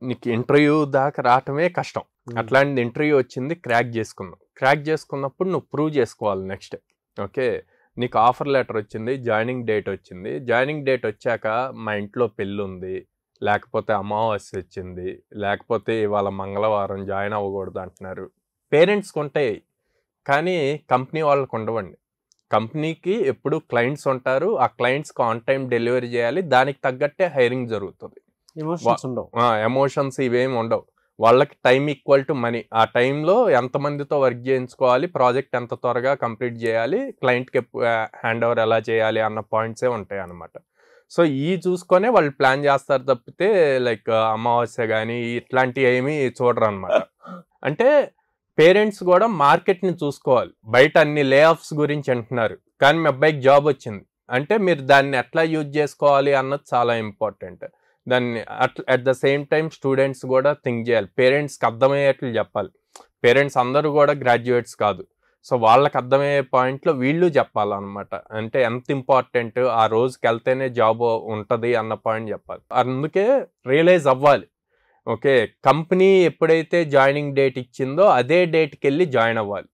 నీకు ఇంటర్వ్యూ దాకా రావటమే కష్టం. Hmm. అట్లాంటి ఇంటర్వ్యూ వచ్చింది, క్రాక్ చేసుకున్నావు. క్రాక్ చేసుకున్నప్పుడు నువ్వు ప్రూవ్ చేసుకోవాలి నెక్స్ట్. ఓకే, నీకు ఆఫర్ లెటర్ వచ్చింది, జాయినింగ్ డేట్ వచ్చింది. జాయినింగ్ డేట్ వచ్చాక మా ఇంట్లో పెళ్ళి ఉంది, లేకపోతే అమావాస్య వచ్చింది, లేకపోతే ఇవాళ మంగళవారం జాయిన్ అవ్వకూడదు అంటున్నారు. పేరెంట్స్కి ఉంటాయి కానీ కంపెనీ వాళ్ళకు ఉండవండి. కంపెనీకి ఎప్పుడు క్లయింట్స్ ఉంటారు, ఆ క్లయింట్స్కి ఆన్ టైం డెలివరీ చేయాలి, దానికి తగ్గట్టే హైరింగ్ జరుగుతుంది. ఎమోషన్స్ ఉండవు. ఎమోషన్స్ ఇవేమి ఉండవు. వాళ్ళకి టైం ఈక్వల్ టు మనీ. ఆ టైంలో ఎంతమందితో వర్క్ చేయించుకోవాలి, ప్రాజెక్ట్ ఎంత త్వరగా కంప్లీట్ చేయాలి, క్లయింట్కి హ్యాండ్ ఓవర్ ఎలా చేయాలి అన్న పాయింట్సే ఉంటాయి అన్నమాట. సో ఈ చూసుకొనే వాళ్ళు ప్లాన్ చేస్తారు తప్పితే లైక్ అమావాస్య కానీ ఇట్లాంటివి ఏమీ చూడరు అనమాట. అంటే పేరెంట్స్ కూడా మార్కెట్ని చూసుకోవాలి. బయట అన్ని లే ఆఫ్స్ గురించి అంటున్నారు కానీ మీ అబ్బాయికి జాబ్ వచ్చింది అంటే మీరు దాన్ని ఎట్లా యూజ్ చేసుకోవాలి అన్నది చాలా ఇంపార్టెంట్. దాన్ని at the same time students కూడా థింక్ చేయాలి, పేరెంట్స్కి అర్థమయ్యేట్లు చెప్పాలి. పేరెంట్స్ అందరూ కూడా గ్రాడ్యుయేట్స్ కాదు, సో వాళ్ళకి అర్థమయ్యే పాయింట్లో వీళ్ళు చెప్పాలన్నమాట. అంటే ఎంత ఇంపార్టెంట్, ఆ రోజుకి వెళ్తేనే జాబ్ ఉంటుంది అన్న పాయింట్ చెప్పాలి. అందుకే రియలైజ్ అవ్వాలి. ఓకే, కంపెనీ ఎప్పుడైతే జాయినింగ్ డేట్ ఇచ్చిందో అదే డేట్కి వెళ్ళి జాయిన్ అవ్వాలి.